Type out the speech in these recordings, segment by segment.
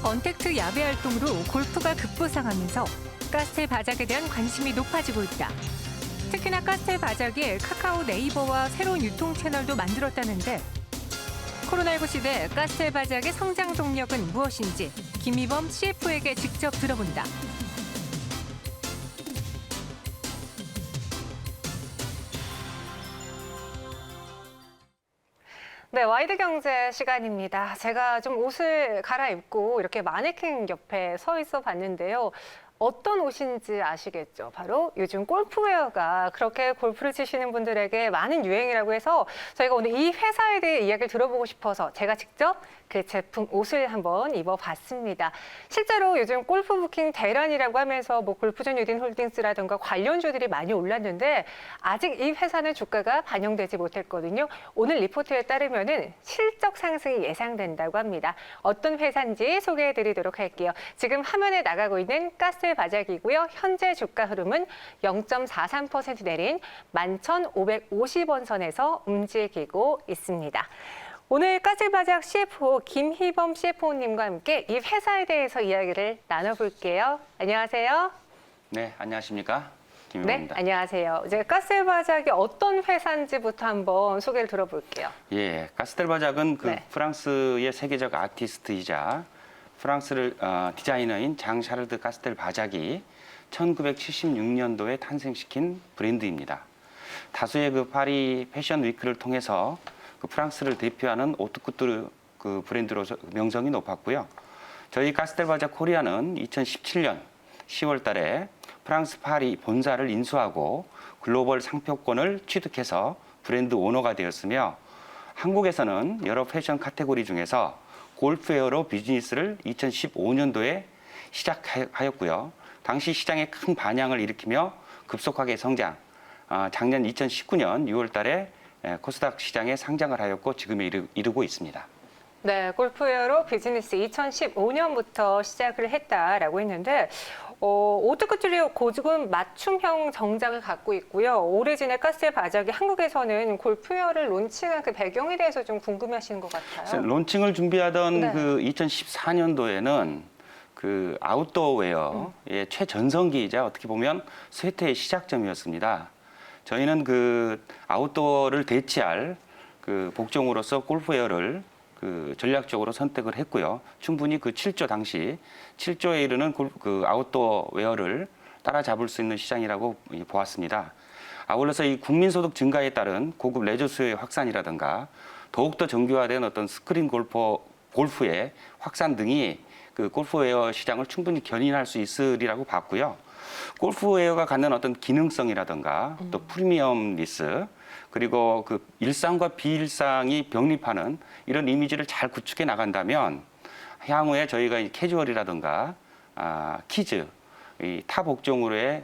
언택트 야외 활동으로 골프가 급부상하면서 가스텔 바작에 대한 관심이 높아지고 있다. 특히나 가스텔 바작이 카카오 네이버와 새로운 유통 채널도 만들었다는데 코로나19 시대 가스텔 바작의 성장 동력은 무엇인지 김희범 CF에게 직접 들어본다. 네, 와이드 경제 시간입니다. 제가 좀 옷을 갈아입고 이렇게 마네킹 옆에 서 있어 봤는데요. 어떤 옷인지 아시겠죠? 바로 요즘 골프웨어가 그렇게 골프를 치시는 분들에게 많은 유행이라고 해서 저희가 오늘 이 회사에 대해 이야기를 들어보고 싶어서 제가 직접 그 제품 옷을 한번 입어봤습니다. 실제로 요즘 골프 부킹 대란이라고 하면서 골프전 유딘홀딩스라든가 관련주들이 많이 올랐는데 아직 이 회사는 주가가 반영되지 못했거든요. 오늘 리포트에 따르면은 실적 상승이 예상된다고 합니다. 어떤 회사인지 소개해드리도록 할게요. 지금 화면에 나가고 있는 가스텔 바작이고요. 현재 주가 흐름은 0.43% 내린 11,550원 선에서 움직이고 있습니다. 오늘 가스텔 바작 CFO 김희범 CFO님과 함께 이 회사에 대해서 이야기를 나눠볼게요. 안녕하세요. 네, 안녕하십니까? 김희범입니다. 네, 안녕하세요. 이제 가스텔 바작이 어떤 회사인지부터 한번 소개를 들어볼게요. 예, 가스텔 바작은 네. 프랑스의 세계적 아티스트이자 프랑스를 디자이너인 장 샤를드 가스텔 바작이 1976년도에 탄생시킨 브랜드입니다. 다수의 파리 패션 위크를 통해서 프랑스를 대표하는 오트쿠뚜르 브랜드로서 명성이 높았고요. 저희 가스텔 바작 코리아는 2017년 10월 달에 프랑스 파리 본사를 인수하고 글로벌 상표권을 취득해서 브랜드 오너가 되었으며 한국에서는 여러 패션 카테고리 중에서 골프웨어로 비즈니스를 2015년도에 시작하였고요. 당시 시장에 큰 반향을 일으키며 급속하게 성장, 작년 2019년 6월 달에 코스닥 시장에 상장을 하였고 지금에 이르고 있습니다. 네, 골프웨어로 비즈니스 2015년부터 시작을 했다라고 했는데 오트쿠뚜르 고급 맞춤형 정장을 갖고 있고요. 오리진의 가스텔 바작이 한국에서는 골프웨어를 론칭한 그 배경에 대해서 좀 궁금해하시는 것 같아요. 론칭을 준비하던 네. 2014년도에는 아웃도어웨어의 최전성기이자 어떻게 보면 쇠퇴의 시작점이었습니다. 저희는 아웃도어를 대체할 복종으로서 골프웨어를 전략적으로 선택을 했고요. 충분히 7조 당시 7조에 이르는 아웃도어 웨어를 따라잡을 수 있는 시장이라고 보았습니다. 아울러서 이 국민소득 증가에 따른 고급 레저 수요의 확산이라든가 더욱더 정교화된 어떤 스크린 골프의 확산 등이 골프웨어 시장을 충분히 견인할 수 있으리라고 봤고요. 골프웨어가 갖는 어떤 기능성이라든가 또 프리미엄리스 그리고 일상과 비일상이 병립하는 이런 이미지를 잘 구축해 나간다면 향후에 저희가 캐주얼이라든가 키즈, 이 타 복종으로의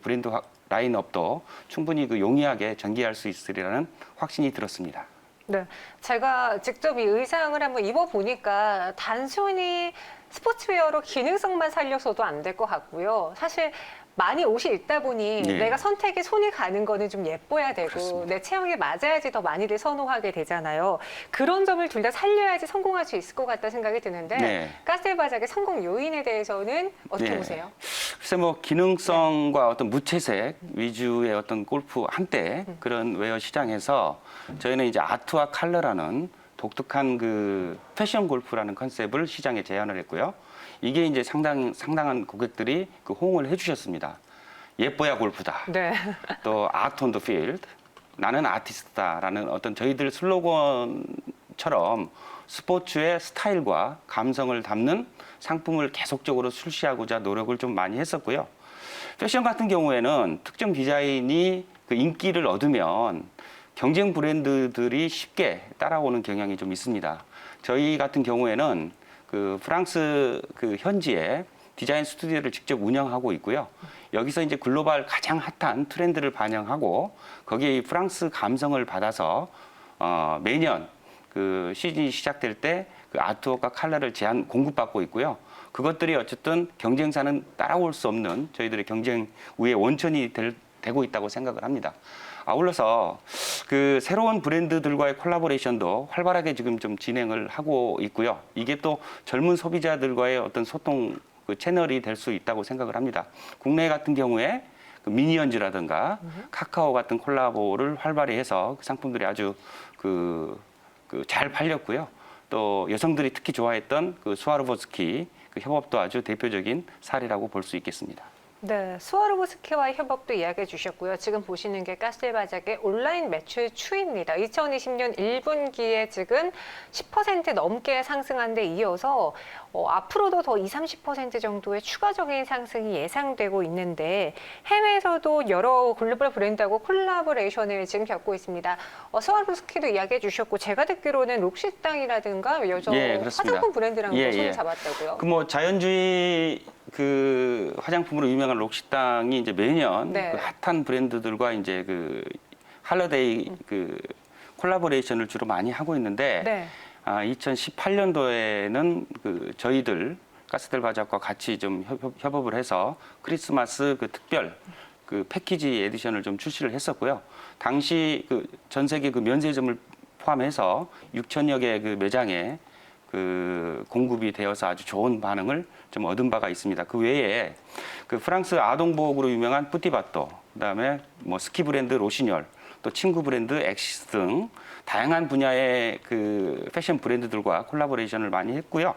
브랜드 라인업도 충분히 용이하게 전개할 수 있으리라는 확신이 들었습니다. 네, 제가 직접 이 의상을 한번 입어보니까 단순히 스포츠웨어로 기능성만 살려서도 안 될 것 같고요. 사실 많이 옷이 있다 보니 네. 내가 선택에 손이 가는 거는 좀 예뻐야 되고 그렇습니다. 내 체형에 맞아야지 더 많이들 선호하게 되잖아요. 그런 점을 둘 다 살려야지 성공할 수 있을 것 같다 생각이 드는데 네. 가스텔 바작의 성공 요인에 대해서는 어떻게 네. 보세요? 글쎄 기능성과 어떤 무채색 위주의 어떤 골프 한때 그런 웨어 시장에서 저희는 이제 아트와 컬러라는 독특한 패션 골프라는 컨셉을 시장에 제안을 했고요. 이게 이제 상당한 고객들이 호응을 해주셨습니다. 예뻐야 골프다. 네. 또 아트 온 더 필드, 나는 아티스트다라는 어떤 저희들 슬로건처럼 스포츠의 스타일과 감성을 담는 상품을 계속적으로 출시하고자 노력을 좀 많이 했었고요. 패션 같은 경우에는 특정 디자인이 인기를 얻으면 경쟁 브랜드들이 쉽게 따라오는 경향이 좀 있습니다. 저희 같은 경우에는 프랑스 현지에 디자인 스튜디오를 직접 운영하고 있고요. 여기서 이제 글로벌 가장 핫한 트렌드를 반영하고 거기에 이 프랑스 감성을 받아서 매년 시즌이 시작될 때 아트웍과 컬러를 공급받고 있고요. 그것들이 어쨌든 경쟁사는 따라올 수 없는 저희들의 경쟁 우위의 원천이 되고 있다고 생각을 합니다. 아울러서 그 새로운 브랜드들과의 콜라보레이션도 활발하게 지금 좀 진행을 하고 있고요. 이게 또 젊은 소비자들과의 어떤 소통 그 채널이 될 수 있다고 생각을 합니다. 국내 같은 경우에 그 미니언즈라든가 카카오 같은 콜라보를 활발히 해서 그 상품들이 아주 잘 팔렸고요. 또 여성들이 특히 좋아했던 그 스와로보스키 그 협업도 아주 대표적인 사례라고 볼 수 있겠습니다. 네, 스와로보스키와의 협업도 이야기해 주셨고요. 지금 보시는 게 가스텔바작의 온라인 매출 추이입니다. 2020년 1분기에 지금 10% 넘게 상승한 데 이어서 앞으로도 더 20, 30% 정도의 추가적인 상승이 예상되고 있는데 해외에서도 여러 글로벌 브랜드하고 콜라보레이션을 지금 겪고 있습니다. 스와로보스키도 이야기해 주셨고 제가 듣기로는 록시땅이라든가 여성 예, 그렇습니다. 화장품 브랜드랑도 예, 손을 예. 잡았다고요. 그 뭐 자연주의 그 화장품으로 유명한 록시땅이 이제 매년 네. 그 핫한 브랜드들과 이제 그 할러데이 그 콜라보레이션을 주로 많이 하고 있는데 네. 2018년도에는 그 저희들 가스텔바작과 같이 좀 협업을 해서 크리스마스 그 특별 그 패키지 에디션을 좀 출시를 했었고요. 당시 그 전 세계 그 면세점을 포함해서 6천여 개 그 매장에 그 공급이 되어서 아주 좋은 반응을 좀 얻은 바가 있습니다. 그 외에 그 프랑스 아동복으로 유명한 뿌띠바또, 그다음에 뭐 스키 브랜드 로시뇰, 또 친구 브랜드 엑시스 등 다양한 분야의 그 패션 브랜드들과 콜라보레이션을 많이 했고요.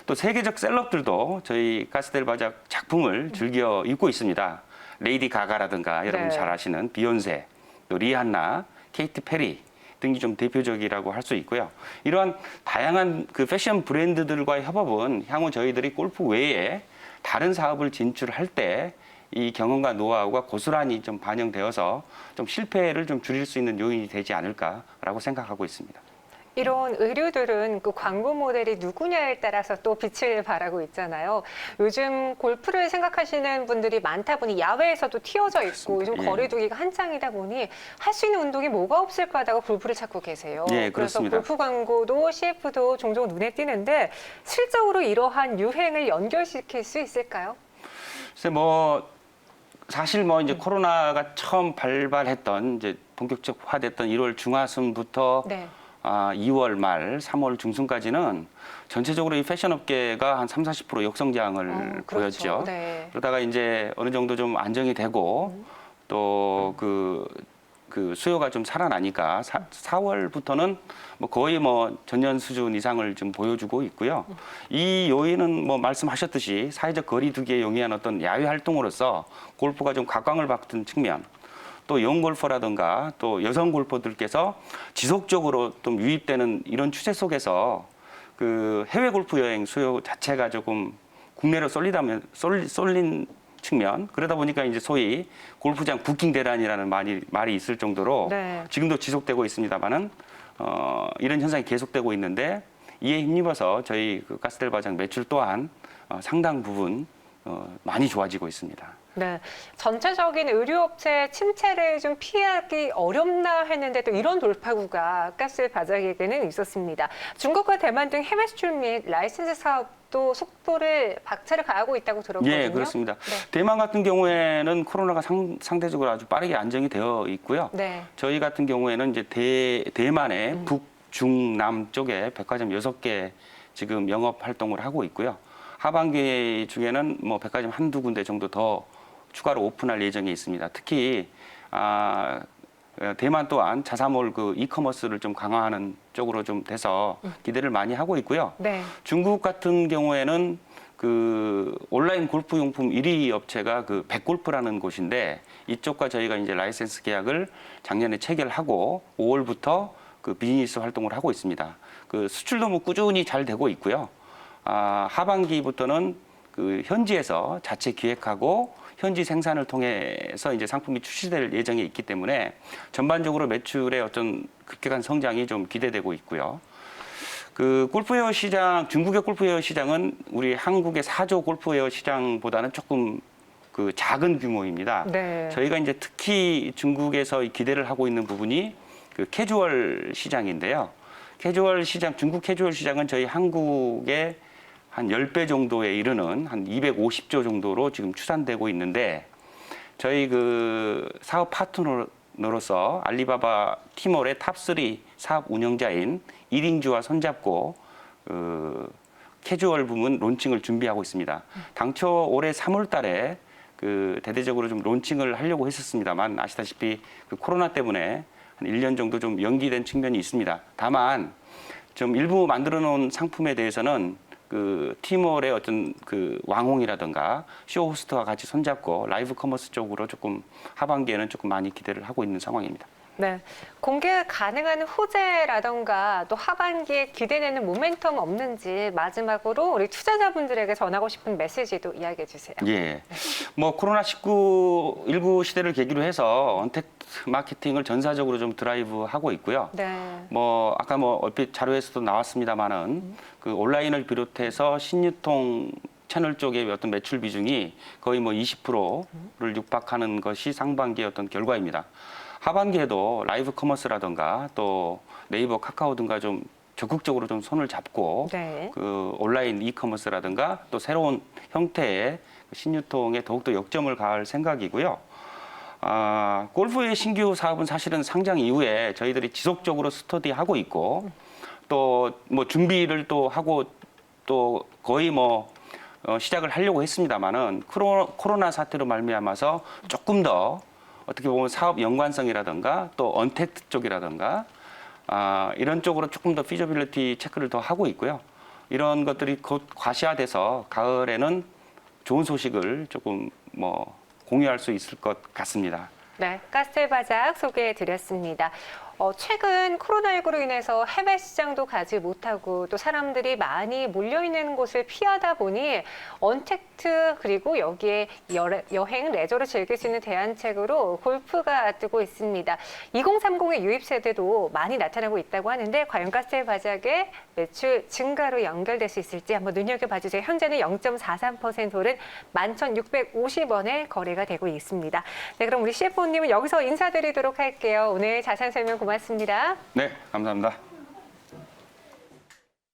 또 세계적 셀럽들도 저희 가스텔바작 작품을 즐겨 입고 있습니다. 레이디 가가라든가 여러분 네. 잘 아시는 비욘세, 또 리한나, 케이티 페리 등이 좀 대표적이라고 할 수 있고요. 이러한 다양한 그 패션 브랜드들과의 협업은 향후 저희들이 골프 외에 다른 사업을 진출할 때 이 경험과 노하우가 고스란히 좀 반영되어서 좀 실패를 좀 줄일 수 있는 요인이 되지 않을까라고 생각하고 있습니다. 이런 의류들은 그 광고 모델이 누구냐에 따라서 또 빛을 발하고 있잖아요. 요즘 골프를 생각하시는 분들이 많다 보니 야외에서도 튀어져 있고 요즘 예. 거리두기가 한창이다 보니 할 수 있는 운동이 뭐가 없을까 하다가 골프를 찾고 계세요. 예, 그래서 그렇습니다. 골프 광고도 CF도 종종 눈에 띄는데 실적으로 이러한 유행을 연결시킬 수 있을까요? 그래서 뭐 사실 뭐 이제 코로나가 처음 발발했던 이제 본격적화됐던 1월 중하순부터 네. 2월 말, 3월 중순까지는 전체적으로 이 패션 업계가 한 3, 40% 역성장을 그렇죠. 보였죠. 네. 그러다가 이제 어느 정도 좀 안정이 되고 또 그 수요가 좀 살아나니까 4월부터는 뭐 거의 뭐 전년 수준 이상을 좀 보여주고 있고요. 이 요인은 뭐 말씀하셨듯이 사회적 거리두기에 용이한 어떤 야외 활동으로서 골프가 좀 각광을 받던 측면, 또 영 골퍼라든가 또 여성 골퍼들께서 지속적으로 좀 유입되는 이런 추세 속에서 그 해외 골프 여행 수요 자체가 조금 국내로 쏠린 측면, 그러다 보니까 이제 소위 골프장 부킹 대란이라는 말이 있을 정도로 네. 지금도 지속되고 있습니다만은 이런 현상이 계속되고 있는데 이에 힘입어서 저희 그 가스텔바작 매출 또한 상당 부분 많이 좋아지고 있습니다. 네, 전체적인 의류업체 침체를 좀 피하기 어렵나 했는데 또 이런 돌파구가 가스텔바작에게는 있었습니다. 중국과 대만 등 해외 수출 및 라이센스 사업도 속도를 박차를 가하고 있다고 들었거든요. 예, 그렇습니다. 네. 대만 같은 경우에는 코로나가 상대적으로 아주 빠르게 안정이 되어 있고요. 네. 저희 같은 경우에는 이제 대만의 북, 중, 남 쪽에 백화점 6개 지금 영업 활동을 하고 있고요. 하반기 중에는 뭐 백화점 한두 군데 정도 더 추가로 오픈할 예정이 있습니다. 특히 대만 또한 자사몰 그 이커머스를 좀 강화하는 쪽으로 좀 돼서 기대를 많이 하고 있고요. 네. 중국 같은 경우에는 그 온라인 골프 용품 1위 업체가 그 백골프라는 곳인데 이쪽과 저희가 이제 라이센스 계약을 작년에 체결하고 5월부터 그 비즈니스 활동을 하고 있습니다. 그 수출도 뭐 꾸준히 잘 되고 있고요. 하반기부터는 그 현지에서 자체 기획하고 현지 생산을 통해서 이제 상품이 출시될 예정에 있기 때문에 전반적으로 매출의 어떤 급격한 성장이 좀 기대되고 있고요. 그 골프웨어 시장, 중국의 골프웨어 시장은 우리 한국의 4조 골프웨어 시장보다는 조금 그 작은 규모입니다. 네. 저희가 이제 특히 중국에서 기대를 하고 있는 부분이 그 캐주얼 시장인데요. 캐주얼 시장, 중국 캐주얼 시장은 저희 한국의 한 10배 정도에 이르는 한 250조 정도로 지금 추산되고 있는데 저희 그 사업 파트너로서 알리바바 티몰의 탑3 사업 운영자인 이링주와 손잡고 캐주얼 부문 론칭을 준비하고 있습니다. 당초 올해 3월 달에 대대적으로 좀 론칭을 하려고 했었습니다만 아시다시피 코로나 때문에 한 1년 정도 좀 연기된 측면이 있습니다. 다만 좀 일부 만들어 놓은 상품에 대해서는 티몰의 어떤 왕홍이라든가 쇼 호스트와 같이 손잡고 라이브 커머스 쪽으로 조금 하반기에는 조금 많이 기대를 하고 있는 상황입니다. 네, 공개 가능한 호재라던가 또 하반기에 기대되는 모멘텀 없는지 마지막으로 우리 투자자분들에게 전하고 싶은 메시지도 이야기해 주세요. 예, 뭐 코로나19 시대를 계기로 해서 언택트 마케팅을 전사적으로 좀 드라이브 하고 있고요. 네. 뭐 아까 얼핏 자료에서도 나왔습니다만은 온라인을 비롯해서 신유통 채널 쪽의 어떤 매출 비중이 거의 20%를 육박하는 것이 상반기의 어떤 결과입니다. 하반기에도 라이브 커머스라든가 또 네이버, 카카오 등과 좀 적극적으로 좀 손을 잡고 네. 온라인 이커머스라든가 또 새로운 형태의 신유통에 더욱더 역점을 가할 생각이고요. 골프의 신규 사업은 사실은 상장 이후에 저희들이 지속적으로 스터디하고 있고 또 준비를 또 하고 또 거의 시작을 하려고 했습니다만은 코로나 사태로 말미암아서 조금 더 어떻게 보면 사업 연관성이라든가 또 언택트 쪽이라든가 이런 쪽으로 조금 더 피저빌리티 체크를 더 하고 있고요. 이런 것들이 곧 과시화돼서 가을에는 좋은 소식을 조금 공유할 수 있을 것 같습니다. 네, 가스텔바작 소개해 드렸습니다. 최근 코로나19로 인해서 해외 시장도 가지 못하고 또 사람들이 많이 몰려있는 곳을 피하다 보니 언택트 그리고 여기에 여행, 레저를 즐길 수 있는 대안책으로 골프가 뜨고 있습니다. 2030의 유입 세대도 많이 나타나고 있다고 하는데 과연 가스텔바작의 매출 증가로 연결될 수 있을지 한번 눈여겨봐 주세요. 현재는 0.43% 오른 11,650원에 거래가 되고 있습니다. 네, 그럼 우리 CFO님은 여기서 인사드리도록 할게요. 오늘 자세한 설명 고맙습니다. 네, 감사합니다.